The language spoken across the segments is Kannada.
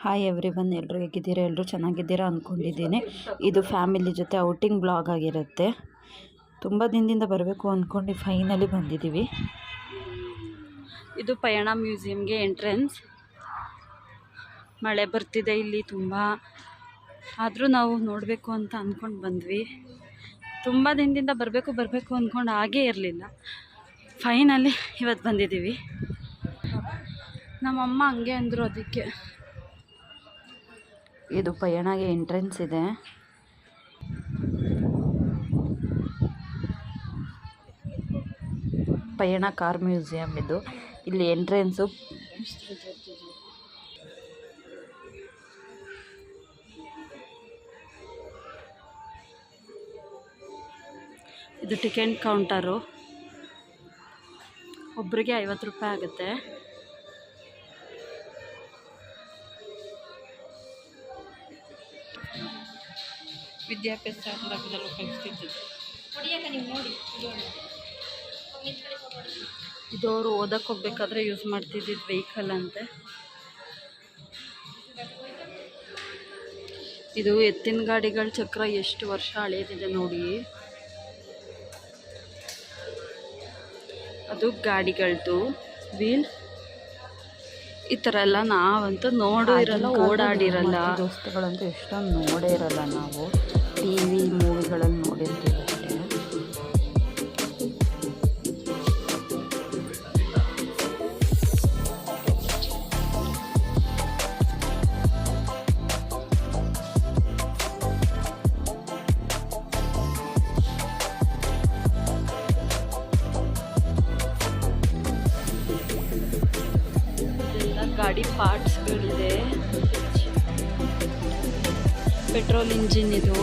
ಹಾಯ್ ಎವ್ರಿವನ್, ಎಲ್ಲರೂ ಹೇಗಿದ್ದೀರಾ? ಎಲ್ಲರೂ ಚೆನ್ನಾಗಿದ್ದೀರಾ ಅಂದ್ಕೊಂಡಿದ್ದೀನಿ. ಇದು ಫ್ಯಾಮಿಲಿ ಜೊತೆ ಔಟಿಂಗ್ ಬ್ಲಾಗ್ ಆಗಿರುತ್ತೆ. ತುಂಬ ದಿನದಿಂದ ಬರಬೇಕು ಅಂದ್ಕೊಂಡು ಫೈನಲಿ ಬಂದಿದ್ದೀವಿ. ಇದು ಪಯಣ ಮ್ಯೂಸಿಯಮ್ಗೆ ಎಂಟ್ರೆನ್ಸ್. ಮಳೆ ಬರ್ತಿದೆ ಇಲ್ಲಿ ತುಂಬ, ಆದರೂ ನಾವು ನೋಡಬೇಕು ಅಂತ ಅಂದ್ಕೊಂಡು ಬಂದ್ವಿ. ತುಂಬ ದಿನದಿಂದ ಬರಬೇಕು ಅಂದ್ಕೊಂಡು ಹಾಗೇ ಇರಲಿಲ್ಲ. ಫೈನಲಿ ಇವತ್ತು ಬಂದಿದ್ದೀವಿ. ನಮ್ಮಮ್ಮ ಹಂಗೆ ಅಂದರು, ಅದಕ್ಕೆ. ಇದು ಪಯಣಗೆ ಎಂಟ್ರೆನ್ಸ್ ಇದೆ. ಪಯಣ ಕಾರ್ ಮ್ಯೂಸಿಯಂ ಇದು. ಇಲ್ಲಿ ಎಂಟ್ರೆನ್ಸು. ಇದು ಟಿಕೆಟ್ ಕೌಂಟರು. ಒಬ್ಬರಿಗೆ 50 ರೂಪಾಯಿ ಆಗುತ್ತೆ. ವಿದ್ಯಾಭ್ಯಾಸ ಇದು ಅವರು ಓದಕ್ಕೆ ಹೋಗ್ಬೇಕಾದ್ರೆ ಯೂಸ್ ಮಾಡ್ತಿದ್ದಿದ್ದು ವೆಹಿಕಲ್ ಅಂತೆ. ಇದು ಎತ್ತಿನ ಗಾಡಿಗಳ ಚಕ್ರ ಎಷ್ಟು ವರ್ಷ ಹಳೇದಿದೆ ನೋಡಿ. ಅದು ಗಾಡಿಗಳದ್ದು ವೀಲ್. ಈ ಥರ ಎಲ್ಲ ನಾವಂತೂ ನೋಡೋ ಇರಲ್ಲ, ಓಡಾಡಿರಲ್ಲ. ದೋಸ್ತುಗಳಂತೂ ಎಷ್ಟೊಂದು ನೋಡೇ ಇರಲ್ಲ. ನಾವು TV ಮೂವಿಗಳಲ್ಲಿ ನೋಡಿರ್ತೀವಿ ಅಷ್ಟೇ. ಗಾಡಿ ಪಾರ್ಟ್ಸ್ಗಳಿದೆ. ಪೆಟ್ರೋಲ್ ಇಂಜಿನ್ ಇದು.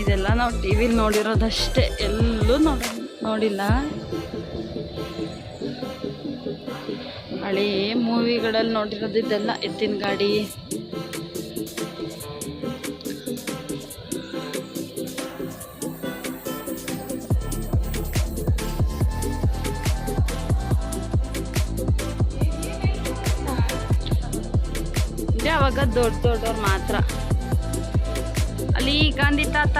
ಇದೆಲ್ಲ ನಾವು TV ನೋಡಿರೋದಷ್ಟೇ, ಎಲ್ಲೂ ನೋಡಿಲ್ಲ. ಹಳೇ ಮೂವಿಗಳಲ್ಲಿ ನೋಡಿರೋದು ಇದೆಲ್ಲ. ಎತ್ತಿನ ಗಾಡಿ, ಅವಾಗ ದೊಡ್ಡವ್ರು ಮಾತ್ರ. ಅಲ್ಲಿ ಗಾಂಧಿ ತಾತ.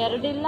ಎರಡಿಲ್ಲ,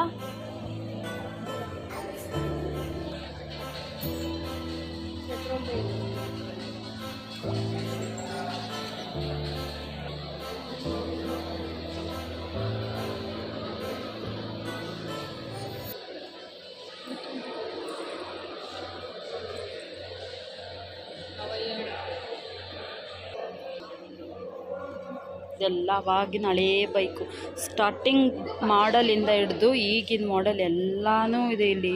ಇದೆಲ್ಲ ಅವಾಗಿನ ಹಳೇ ಬೈಕು. ಸ್ಟಾರ್ಟಿಂಗ್ ಮಾಡಲಿಂದ ಹಿಡಿದು ಈಗಿನ ಮಾಡೆಲ್ ಎಲ್ಲನೂ ಇದೆ ಇಲ್ಲಿ.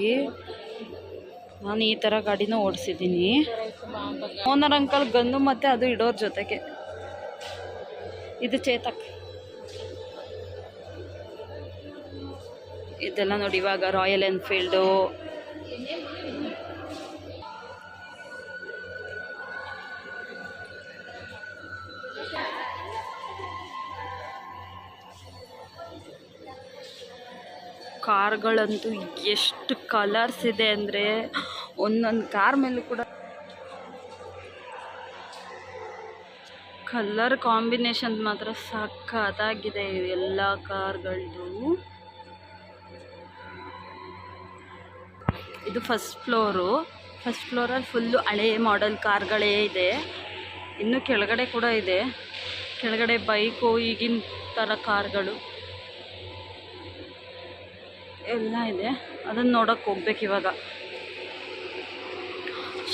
ನಾನು ಈ ಥರ ಗಾಡಿನೂ ಓಡಿಸಿದ್ದೀನಿ. ಓನರ್ ಅಂಕಲ್ ಗಂದು ಮತ್ತು ಅದು ಇಡೋರ ಜೊತೆಗೆ. ಇದು ಚೇತಕ್. ಇದೆಲ್ಲ ನೋಡಿ, ಇವಾಗ ರಾಯಲ್ ಎನ್ಫೀಲ್ಡು. ಕಾರ್ಗಳಂತೂ ಎಷ್ಟು ಕಲರ್ಸ್ ಇದೆ ಅಂದರೆ ಒಂದೊಂದು ಕಾರ್ ಮೇಲೂ ಕೂಡ ಕಲರ್ ಕಾಂಬಿನೇಷನ್ ಮಾತ್ರ ಸಖತ್ತಾಗಿದೆ ಎಲ್ಲ ಕಾರ್ಗಳದ್ದು. ಇದು ಫಸ್ಟ್ ಫ್ಲೋರಲ್ಲಿ ಫುಲ್ಲು ಹಳೇ ಮಾಡೆಲ್ ಕಾರ್ಗಳೇ ಇದೆ. ಇನ್ನು ಕೆಳಗಡೆ ಕೂಡ ಇದೆ, ಕೆಳಗಡೆ ಬೈಕು ಈಗಿನ ಥರ ಕಾರ್ಗಳು ಎಲ್ಲ ಇದೆ. ಅದನ್ನು ನೋಡೋಕ್ಕೆ ಹೋಗ್ಬೇಕು ಇವಾಗ.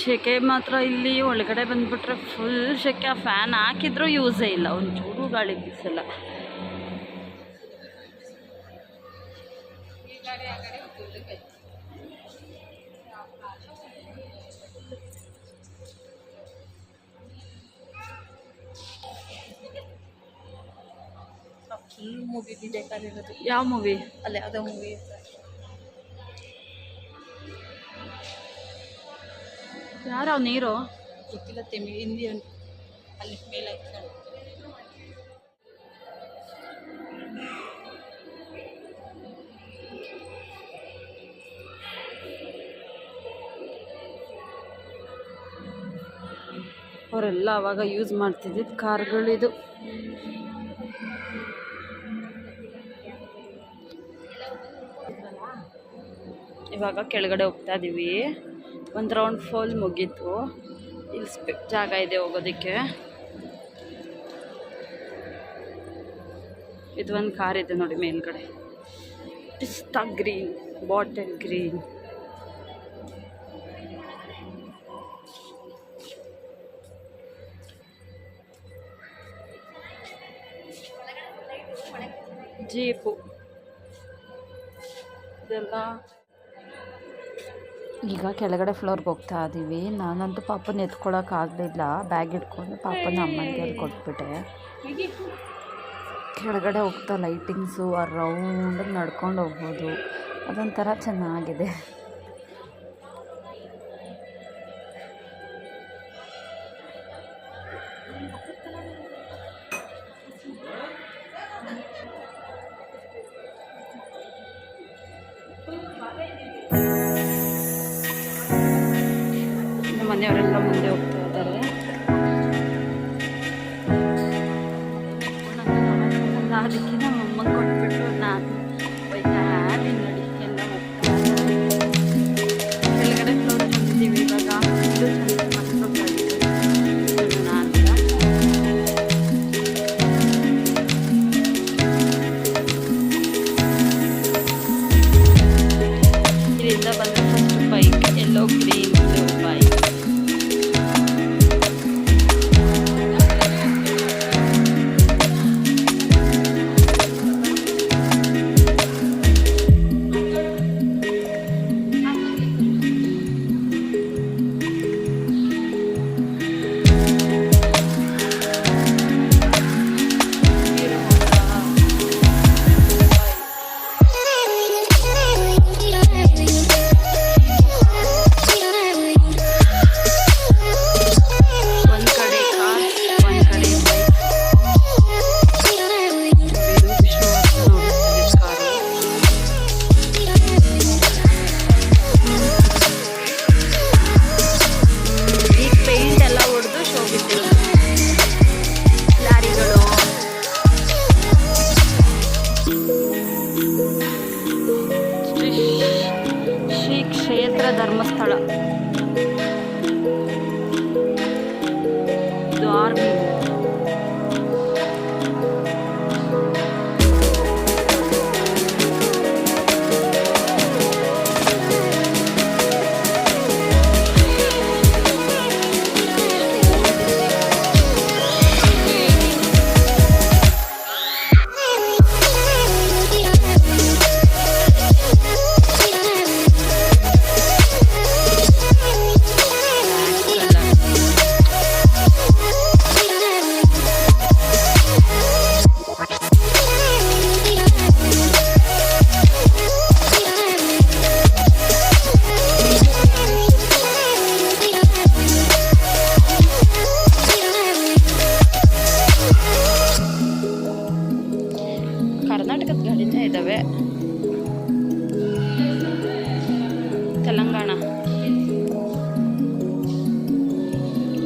ಸೆಕೆ ಮಾತ್ರ ಇಲ್ಲಿ ಒಳಗಡೆ ಬಂದುಬಿಟ್ರೆ ಫುಲ್ ಸೆಕೆ. ಆ ಫ್ಯಾನ್ ಹಾಕಿದ್ರೂ ಯೂಸೇ ಇಲ್ಲ, ಒಂಚೂರು ಗಾಳಿ ಬೀಸಲ್ಲ. ಫುಲ್ ಮೂವಿ ಬೇಕಾಗಿರೋದು. ಯಾವ ಮೂವಿ? ಅಲ್ಲಿ ಯಾವುದೋ ಮೂವಿ ಯಾರು ನೀರು ಗೊತ್ತಿಲ್ಲ, ತೆಮಿ ಹಿಂದಿ ಅಲ್ಲಿ ಮೇಲೆ ಅವರೆಲ್ಲ ಅವಾಗ ಯೂಸ್ ಮಾಡ್ತಿದ್ದಿದ್ದು ಕಾರ್ಗಳಿದು. ಇವಾಗ ಕೆಳಗಡೆ ಹೋಗ್ತಾ ಇದ್ದೀವಿ. ಒಂದು ರೌಂಡ್ ಫುಲ್ ಮುಗೀತು. ಇಲ್ಲಿ ಜಾಗ ಇದೆ ಹೋಗೋದಕ್ಕೆ. ಇದು ಒಂದು ಕಾರ್ ಇದೆ ನೋಡಿ ಮೇಲ್ಗಡೆ, ಪಿಸ್ತಾ ಗ್ರೀನ್, ಬಾಟಲ್ ಗ್ರೀನ್. ಜೀಪು ಇದೆಲ್ಲ. ಈಗ ಕೆಳಗಡೆ ಫ್ಲೋರ್ಗೆ ಹೋಗ್ತಾ ಇದ್ದೀವಿ. ನಾನಂತೂ ಪಾಪನ ಎತ್ಕೊಳ್ಳೋಕ್ಕಾಗಲಿಲ್ಲ, ಬ್ಯಾಗ್ ಇಟ್ಕೊಂಡು ಪಾಪನ ಅಮ್ಮನಿಗೆ ಕೊಟ್ಬಿಟ್ಟೆ. ಕೆಳಗಡೆ ಹೋಗ್ತಾ ಲೈಟಿಂಗ್ಸು ಆ ರೌಂಡ್ ನಡ್ಕೊಂಡು ಹೋಗ್ಬೋದು, ಅದೊಂಥರ ಚೆನ್ನಾಗಿದೆ. ಮನೆಯವರೆಲ್ಲ ಮುಂದೆ ಹೋಗ್ತಾ ಇದ್ದಾರೆ. ಅದಕ್ಕೆ ನಮ್ಮ ಅಮ್ಮಂಗೆ ಕೊಟ್ಬಿಟ್ಟು ನಾನು ಬೈತಾ ನೋಡಿ ಎಲ್ಲ ಹೋಗ್ತಾ ಕೆಳಗಡೆ ಫ್ಲೋರ್ ಬಂದಿದ್ದೀವಿ. ಇವಾಗ ಇದು ಇಲ್ಲಿಂದ ಬಂದ ಫಸ್ಟ್ ಬೈಕ್ ಎಲ್ಲೋ green bike.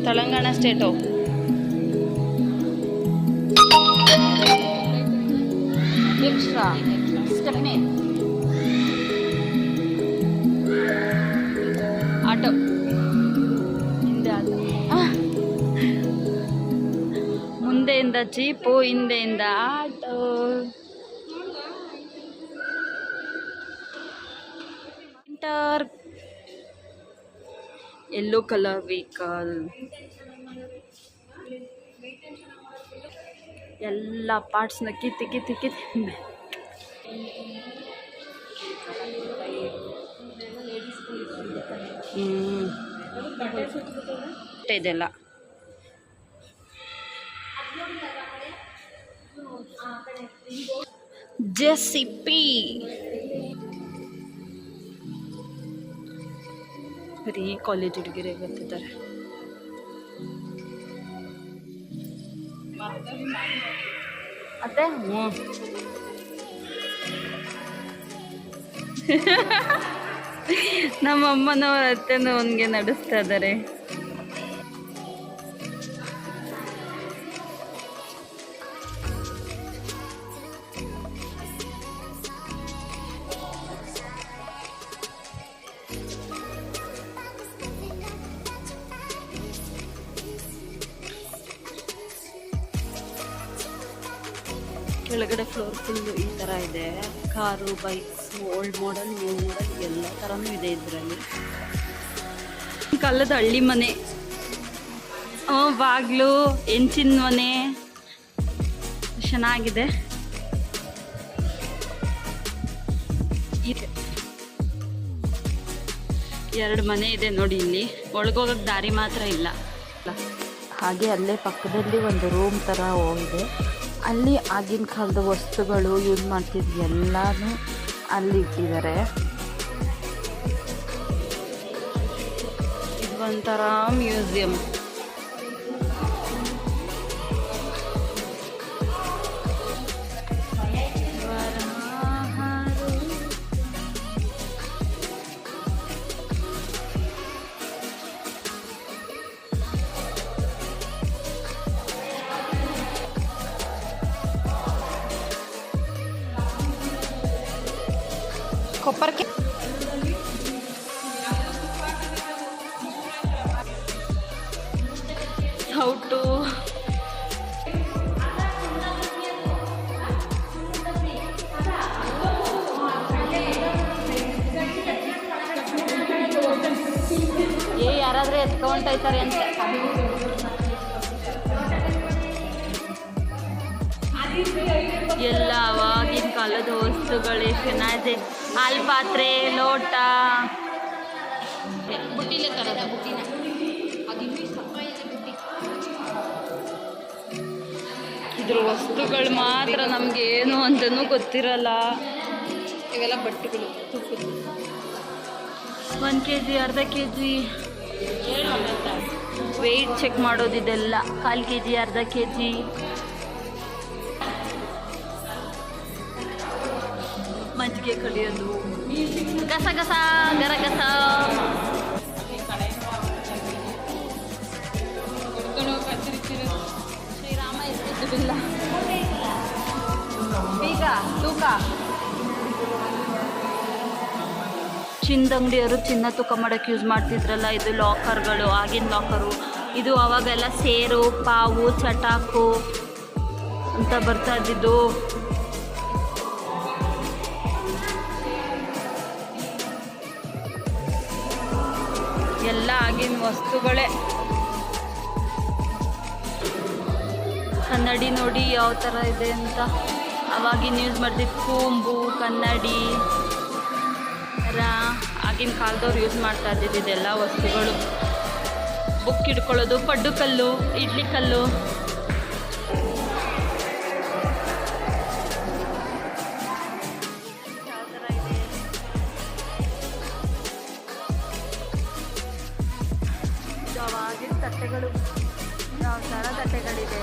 Telangana state. Extra stepney auto ಹಿಂದೆ ಆಟೋ, ಮುಂದೆಯಿಂದ ಜೀಪು, ಹಿಂದೆಯಿಂದ auto. Inter yellow colour vehicle. ಎಲ್ಲ ಪಾರ್ಟ್ಸ್ನ ಕಿತ್ತಿ ಇದೆಲ್ಲ ಜೆಸಿಪಿ. ಬರೀ ಕಾಲೇಜ್ ಹುಡುಗಿರೇ ಬರ್ತಿದ್ದಾರೆ. ಅತ್ತೆ ನಮ್ಮ ಅಮ್ಮನವ್ರ ಅತ್ತೆನೂ ಅವನಿಗೆ ನಡೆಸ್ತಾ ಇದ್ದಾರೆ. ಕೆಳಗಡೆ ಫ್ಲೋರ್ ಫುಲ್ಲು ಈ ಥರ ಇದೆ. Car, bikes, old model, new model ಎಲ್ಲ ಥರನೂ ಇದೆ ಇದರಲ್ಲಿ. ಕಾಲದ ಹಳ್ಳಿ ಮನೆ, ಬಾಗಿಲು, ಹೆಂಚಿನ ಮನೆ ಚೆನ್ನಾಗಿದೆ. ಎರಡು ಮನೆ ಇದೆ ನೋಡಿ ಇಲ್ಲಿ. ಒಳಗೋಗಕ್ಕೆ ದಾರಿ ಮಾತ್ರ ಇಲ್ಲ. ಹಾಗೆ ಅಲ್ಲೇ ಪಕ್ಕದಲ್ಲಿ ಒಂದು ರೂಮ್ ಥರ ಹೋಗಿದೆ. ಅಲ್ಲಿ ಆಗಿನ ಕಾಲದ ವಸ್ತುಗಳು ಯೂಸ್ ಮಾಡ್ತಿದ್ವಿ ಎಲ್ಲನೂ ಅಲ್ಲಿ ಇಟ್ಟಿದ್ದಾರೆ. ಇದು ಒಂಥರ ಮ್ಯೂಸಿಯಂ. ಕೊಪ್ಪರ್ಕೆ ಸೌಟು, ಯಾರಾದ್ರೂ ಎತ್ಕೊಂಡೈತಾರೆ ಅಂತ. ಎಲ್ಲ ಅವಾಗಿನ ಕಾಲದ ವಸ್ತುಗಳೇ ಚೆನ್ನಾಗಿದೆ. ಹಾಲು ಪಾತ್ರೆ, ಲೋಟ, ಬುಟ್ಟಿಲೆ ತರದ ಬುಟ್ಟಿನ ಅದು ಬುಟ್ಟಿ. ಇದ್ರ ವಸ್ತುಗಳು ಮಾತ್ರ ನಮ್ಗೆ ಏನು ಅಂತನೂ ಗೊತ್ತಿರಲ್ಲ. ಇವೆಲ್ಲ ಬಟ್ಟೆಗಳು ತುಪ್ಪದ 1 kg, ಅರ್ಧ kg ವೆಯ್ಟ್ ಚೆಕ್ ಮಾಡೋದಿದೆಲ್ಲ. 1/4 kg, ಅರ್ಧ kg. ಮಜ್ಜಿಗೆ ಕಡಿಯೋದು, ಗಸಗಸ, ಗರಗಸ. ಶ್ರೀರಾಮ ಇರ್ತಿದ್ದು ಬಿಲ್ಲ, ಬೀಗ, ತೂಕ. ಚಿನ್ನದ ಅಂಗಡಿಯವರು ಚಿನ್ನ ತೂಕ ಮಾಡೋಕ್ಕೆ ಯೂಸ್ ಮಾಡ್ತಿದ್ರಲ್ಲ, ಇದು ಲಾಕರ್ಗಳು, ಆಗಿನ ಲಾಕರು. ಇದು ಅವಾಗೆಲ್ಲ ಸೇರು, ಪಾವು, ಚಟಾಕು ಅಂತ ಬರ್ತಾ ಇದ್ದಿದ್ದು. ಎಲ್ಲ ಆಗಿನ ವಸ್ತುಗಳೇ. ಕನ್ನಡಿ ನೋಡಿ ಯಾವ ಥರ ಇದೆ ಅಂತ. ಅವಾಗಿನ ಯೂಸ್ ಮಾಡ್ತಿದ್ದು ಕೂಂಬು, ಕನ್ನಡಿ, ಆಗಿನ ಕಾಲದವ್ರು ಯೂಸ್ ಮಾಡ್ತಾ ಇದ್ದಿದ್ದು ಇದೆಲ್ಲ ವಸ್ತುಗಳು. ಬುಕ್ ಇಟ್ಕೊಳ್ಳೋದು, ಪಡ್ಡು ಕಲ್ಲು, ಇಡ್ಲಿ ಕಲ್ಲು. ಯಾವ ಥರ ಇದೆ ಇದು ಅವಾಗಿನ ತಟ್ಟೆಗಳು. ಯಾವ ಥರ ತಟ್ಟೆಗಳಿದೆ.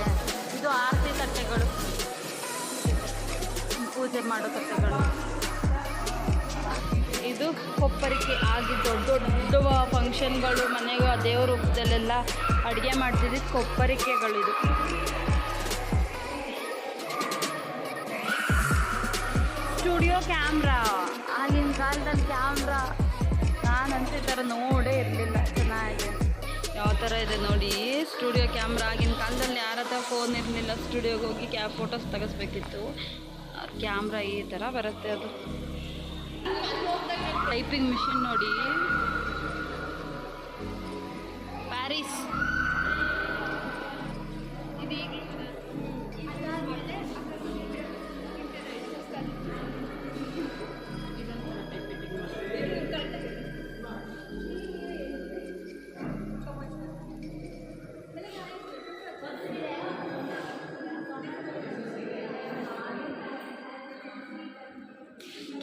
ಇದು ಆರತಿ ತಟ್ಟೆಗಳು, ಪೂಜೆ ಮಾಡೋ ತಟ್ಟೆಗಳು. ಇದು ಕೊಪ್ಪರಿಕೆ ಆಗಿ ದೊಡ್ಡ ದೊಡ್ಡ ಫಂಕ್ಷನ್ಗಳು ಮನೆಗೂ ದೇವ್ರ ರೂಪದಲ್ಲೆಲ್ಲ ಅಡುಗೆ ಮಾಡ್ತಿದ್ದಿದ್ದು ಕೊಪ್ಪರಿಕೆಗಳಿದು. ಸ್ಟುಡಿಯೋ ಕ್ಯಾಮ್ರಾ, ಆಗಿನ ಕಾಲದಲ್ಲಿ ಕ್ಯಾಮ್ರಾ ನಾನಂತೂ ಈ ಥರ ನೋಡೇ ಇರಲಿಲ್ಲ. ಚೆನ್ನಾಗಿದೆ, ಯಾವ ಥರ ಇದೆ ನೋಡಿ ಸ್ಟುಡಿಯೋ ಕ್ಯಾಮ್ರಾ. ಆಗಿನ ಕಾಲದಲ್ಲಿ ಯಾರ ಹತ್ರ ಫೋನ್ ಇರಲಿಲ್ಲ, ಸ್ಟುಡಿಯೋಗೆ ಹೋಗಿ ಫೋಟೋಸ್ ತೆಗೆಸ್ಬೇಕಿತ್ತು. ಕ್ಯಾಮ್ರಾ ಈ ಥರ ಬರುತ್ತೆ. ಅದು ಟೈಪಿಂಗ್ ಮಿಷಿನ್ ನೋಡಿ, ಪ್ಯಾರಿಸ್.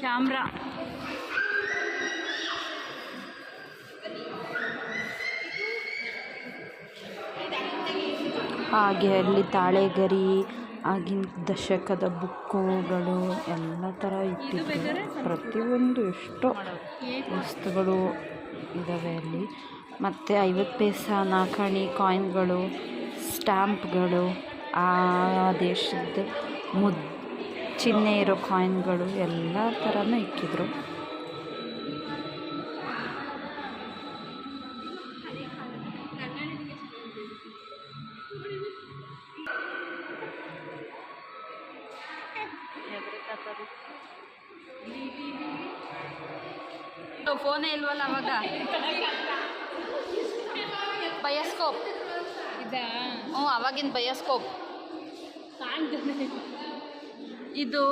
ಕ್ಯಾಮ್ರಾ ಹಾಗೆ ಅಲ್ಲಿ ತಾಳೆಗರಿ ಆಗಿನ ದಶಕದ ಬುಕ್ಕುಗಳು ಎಲ್ಲ ಥರ ಇಟ್ಟಿದ್ದಾರೆ. ಪ್ರತಿಯೊಂದು ಎಷ್ಟೋ ವಸ್ತುಗಳು ಇದ್ದಾವೆ ಅಲ್ಲಿ. ಮತ್ತು 50 ಪೈಸಾ ನಾಲ್ಕಾಣಿ ಕಾಯಿನ್ಗಳು, ಸ್ಟ್ಯಾಂಪ್ಗಳು, ಆ ದೇಶದ ಚಿಹ್ನೆ ಇರೋ ಕಾಯಿನ್ಗಳು ಎಲ್ಲ ಥರನೂ ಇಕ್ಕಿದ್ರು. ಫೋನೇ ಇಲ್ವಲ್ಲ ಅವಾಗ. ಬಯೋಸ್ಕೋಪ್ ಹ್ಞೂ, ಅವಾಗಿನ ಬಯೋಸ್ಕೋಪ್. ಇದು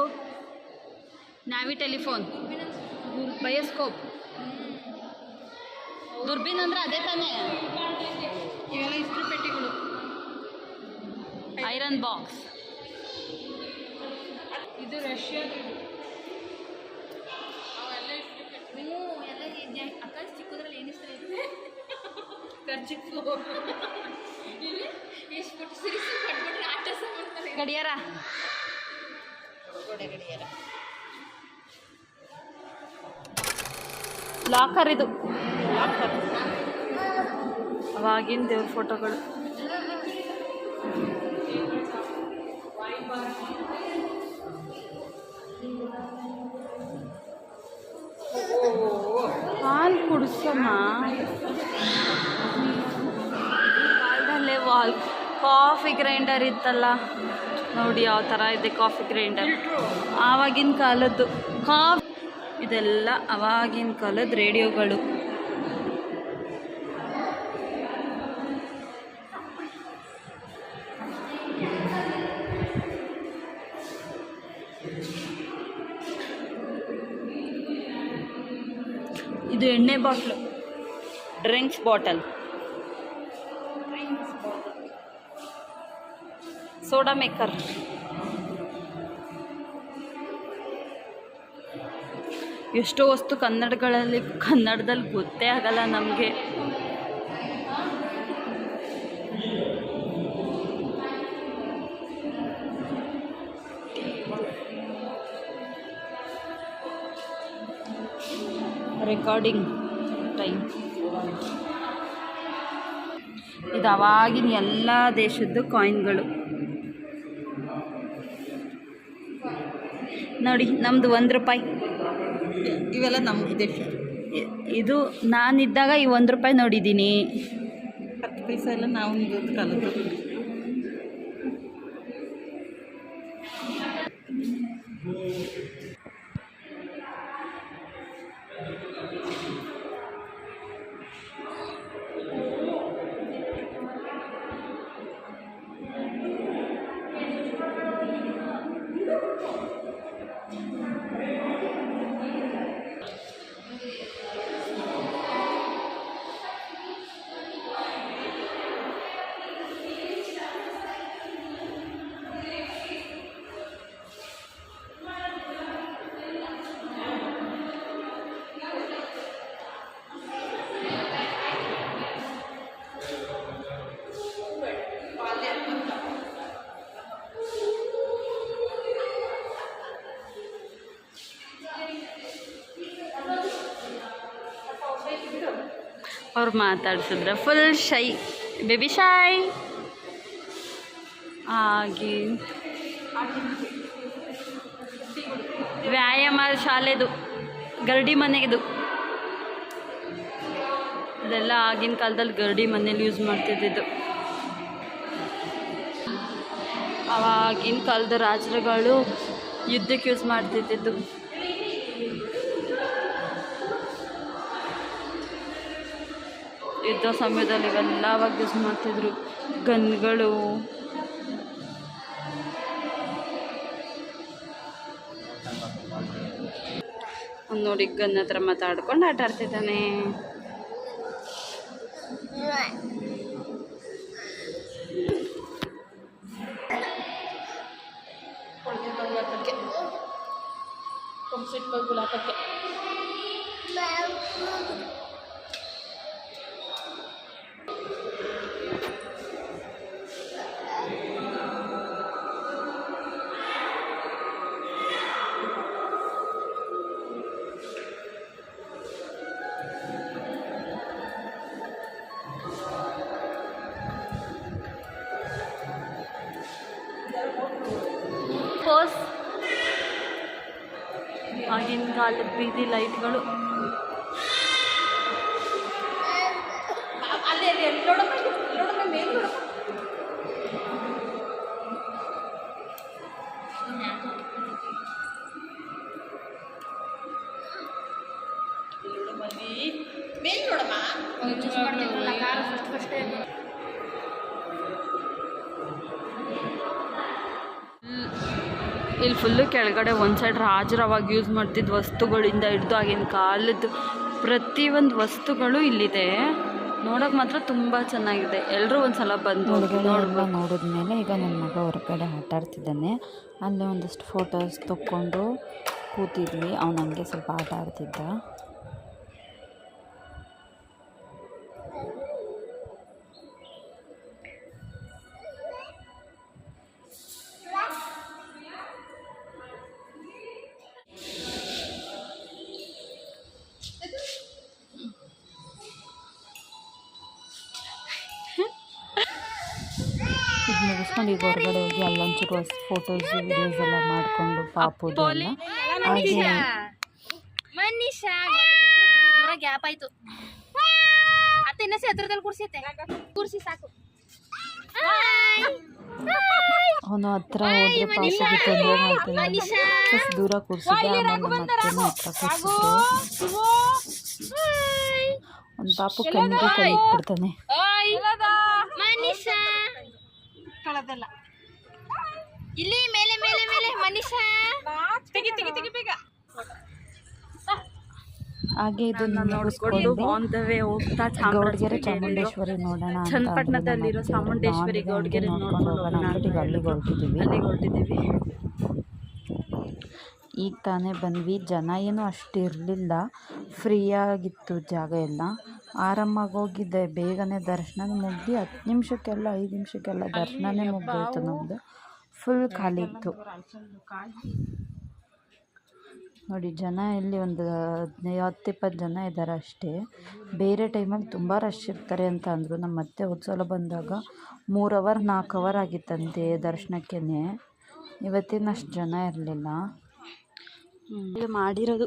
ನ್ಯಾವಿ ಟೆಲಿಫೋನ್, ಬಯೋಸ್ಕೋಪ್. ದುರ್ಬೀನ್ ಅಂದರೆ ಅದೇ ತಾನೇ. ಇವೆಲ್ಲ ಇಸ್ತ್ರಿ ಪೆಟ್ಟಿಗಳು, ಐರನ್ ಬಾಕ್ಸ್. ಇದು ರಷ್ಯಾದ. ಅವೆಲ್ಲ ಇಸ್ತ್ರಿ ಪೆಟ್ಟಿಗಳು ಎಲ್ಲ ಅಕ್ಕ ಚಿಕ್ಕದ್ರಲ್ಲಿ ಏನಿಸ್ತಾರೆ ಖರ್ಚಿಕ್ಕು ಎಷ್ಟು ಪುಟ್ಟು ಸಿರಿಸಿ ಕಟ್ಬಿಟ್ರೆ ಆಟ ಮಾಡ್ತಾರೆ. ಗಡಿಯಾರ, ಗಡಿಯಾರ, ಲಾಕರ್. ಇದು ಅವಾಗಿನ ದೇವ್ರ ಫೋಟೋಗಳು. ಹಾಲು ಕುಡಿಸೋಣ ಕಾಲದಲ್ಲೇ. ಕಾಫಿ ಗ್ರೈಂಡರ್ ಇತ್ತಲ್ಲ ನೋಡಿ, ಯಾವ ಥರ ಇದೆ ಕಾಫಿ ಗ್ರೈಂಡರ್. ಆವಾಗಿನ ಕಾಲದ್ದು ಇದೆಲ್ಲ ಆವಾಗಿನ ಕಾಲದ ರೇಡಿಯೋಗಳು. ಇದು ಎಣ್ಣೆ bottle, drinks bottle, soda maker. ಎಷ್ಟೋ ವಸ್ತು ಕನ್ನಡದಲ್ಲಿ ಗೊತ್ತೇ ಆಗಲ್ಲ ನಮಗೆ. Recording time. ಇದು ಅವಾಗಿನ ಎಲ್ಲ ದೇಶದ್ದು ಕಾಯಿನ್ಗಳು ನೋಡಿ. ನಮ್ಮದು 1 ರೂಪಾಯಿ. ಇವೆಲ್ಲ ನಮ್ಮ ದೇಶ. ಇದು ನಾನಿದ್ದಾಗ ಈ 1 ರೂಪಾಯಿ ನೋಡಿದ್ದೀನಿ. 10 ಪೈಸೆ ಎಲ್ಲ ನಾವು ಕಾಲದ್ದು. ಅವ್ರು ಮಾತಾಡ್ಸಿದ್ರೆ ಫುಲ್ ಶೈ, ಬೇಬಿ ಶೈ ಹಾಗೆ. ವ್ಯಾಯಾಮ ಶಾಲೆದು ಗರಡಿ ಮನೆದು ಅದೆಲ್ಲ ಆಗಿನ ಕಾಲದಲ್ಲಿ ಗರಡಿ ಮನೇಲಿ ಯೂಸ್ ಮಾಡ್ತಿದ್ದಿದ್ದು. ಆವಾಗಿನ ಕಾಲದ ರಾಜರುಗಳು ಯುದ್ಧಕ್ಕೆ ಯೂಸ್ ಮಾಡ್ತಿದ್ದಿದ್ದು. ಯುದ್ಧ ಸಮಯದಲ್ಲಿ ಇವೆಲ್ಲ ಅವಾಗ ಯೂಸ್ ಮಾಡ್ತಿದ್ರು, ಗನ್ಗಳು. ನೋಡಿ ಗನ್ ಹತ್ರ ಮಾತಾಡ್ಕೊಂಡು ಆಟ ಆಡ್ತಿದ್ದಾನೆ. ಆಗಿನ ಕಾಲದ ಬೀದಿ ಲೈಟ್ಗಳು. ಇಲ್ಲಿ ಫುಲ್ಲು ಕೆಳಗಡೆ ಒಂದು ಸೈಡ್ ರಾಜರು ಅವಾಗ ಯೂಸ್ ಮಾಡ್ತಿದ್ದ ವಸ್ತುಗಳಿಂದ ಹಿಡ್ದು ಆಗಿನ ಕಾಲದ್ದು ಪ್ರತಿಯೊಂದು ವಸ್ತುಗಳು ಇಲ್ಲಿದೆ. ನೋಡೋಕೆ ಮಾತ್ರ ತುಂಬ ಚೆನ್ನಾಗಿದೆ. ಎಲ್ಲರೂ ಒಂದು ಸಲ ಬಂದು ನೋಡಿದ್ಮೇಲೆ ಈಗ ನನ್ನ ಮಗ ಹೊರಗಡೆ ಆಟ ಆಡ್ತಿದ್ದಾನೆ. ಅಲ್ಲೇ ಒಂದಷ್ಟು ಫೋಟೋಸ್ ತೊಗೊಂಡು ಕೂತಿದ್ವಿ. ಅವನು ಹಂಗೆ ಸ್ವಲ್ಪ ಆಟ ಆಡ್ತಿದ್ದ. ಇದು ಮುಗಿಸ್ಕೊಂಡು ಈಗ ಹೊರಗಡೆ ಹೋಗಿ ಅಲ್ಲೊಂಚೂರು ಫೋಟೋಸ್ ವಿಡಿಯೋಸ್ ಎಲ್ಲ ಮಾಡಿಕೊಂಡು ಪಾಪುದು ಎಲ್ಲ ಹಾಗೆ ದೂರ ಗ್ಯಾಪ್ ಆಯ್ತು. ಅತ್ತೆ ಇನ್ನೊಂದು ಹತ್ರದಲ್ಲಿ ಕೂರ್ಸಿ ಸಾಕು. ಅವನು ಹತ್ರ ಹೋದ್ರೆ ಪಾಪುಗೆ ತೊಂದರೆ ಮಾಡ್ತಾನೆ. ಸ್ವಲ್ಪ ದೂರ ಕೂರಿಸಿದೆ. ಆಮೇಲೆ ಮತ್ತೆ ಹತ್ರ ಕೂರಿಸಿದ್ರು. ಒಂದು ಪಾಪು ಕಣ್ಣಿಗೆ ಕೈ ಇಟ್ಬಿಡ್ತಾನೆ. ಇಲ್ಲಿ ಮೇಲೆ ಮೇಲೆ ಮೇಲೆ ಮನೀಷಾ ಹಾಗೆ ಇದನ್ನ ನೋಡಿಕೊಂಡು ಹೋಗ್ತಾ ಗೌಡ್ಗೆರೆ ಚಾಮುಂಡೇಶ್ವರಿ ನೋಡೋಣ ಅಂತ ಚನ್ನಪಟ್ಟಣದಲ್ಲಿರೋ ಚಾಮುಂಡೇಶ್ವರಿ ಗೌಡ್ಗೆರೆ ನೋಡ್ಕೊಂಡು ಹೋಗೋಣ ಅಂದ್ಬಿಟ್ಟು ಅಲ್ಲಿಗೆ ಹೊರಟಿದ್ದೀವಿ. ಈಗ ತಾನೇ ಬಂದ್ವಿ. ಜನ ಏನೂ ಅಷ್ಟು ಇರಲಿಲ್ಲ, ಫ್ರೀಯಾಗಿತ್ತು ಜಾಗ ಎಲ್ಲ. ಆರಾಮಾಗಿ ಹೋಗಿದ್ದೆ. ಬೇಗನೆ ದರ್ಶನ ಮುಗ್ದು 10 ನಿಮಿಷಕ್ಕೆಲ್ಲ 5 ನಿಮಿಷಕ್ಕೆಲ್ಲ ದರ್ಶನನೇ ಮುಗ್ದೋಯ್ತು ನಮ್ಮದು. ಫುಲ್ ಖಾಲಿ ಇತ್ತು ನೋಡಿ. ಜನ ಇಲ್ಲಿ ಒಂದು 10-20 ಜನ ಇದ್ದಾರೆ ಅಷ್ಟೇ. ಬೇರೆ ಟೈಮಲ್ಲಿ ತುಂಬ ರಶ್ ಇರ್ತಾರೆ ಅಂತ ಅಂದರು. ನಮ್ಮ ಮತ್ತೆ ಹೋದ್ಸಲ ಬಂದಾಗ 3 ಅವರ್ 4 ಅವರ್ ಆಗಿತ್ತಂತೆ ದರ್ಶನಕ್ಕೇ. ಇವತ್ತಿನ ಅಷ್ಟು ಜನ ಇರಲಿಲ್ಲ. ಮಾಡಿರೋದು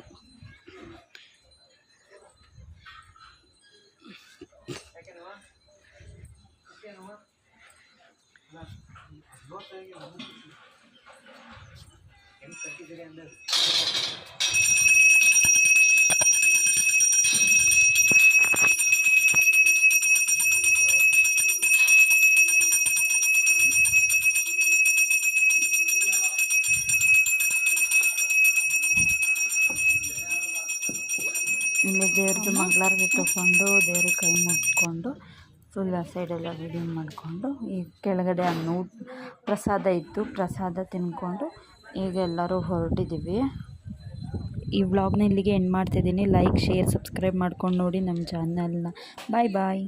ಇಲ್ಲಿ ದೇವ್ರದ್ದು ಮಂಗಳಾರತಿ ತೊಗೊಂಡು ದೇವ್ರ ಕೈ ಮುಟ್ಕೊಂಡು ಫುಲ್ ಆ ಸೈಡೆಲ್ಲ ವಿಡಿಯೋ ಮಾಡಿಕೊಂಡು ಈ ಕೆಳಗಡೆ ಪ್ರಸಾದ ಇತ್ತು. ಪ್ರಸಾದ ತಿನ್ಕೊಂಡು ಈಗ ಎಲ್ಲರೂ ಹೊರಟಿದ್ದೀವಿ. ಈ ವ್ಲಾಗ್ನ ಇಲ್ಲಿಗೆ ಎಂಡ್ ಮಾಡ್ತಿದ್ದೀನಿ. ಲೈಕ್, ಶೇರ್, ಸಬ್ಸ್ಕ್ರೈಬ್ ಮಾಡ್ಕೊಂಡು ನೋಡಿ ನಮ್ಮ ಚಾನಲ್ನ. ಬಾಯ್ ಬಾಯ್.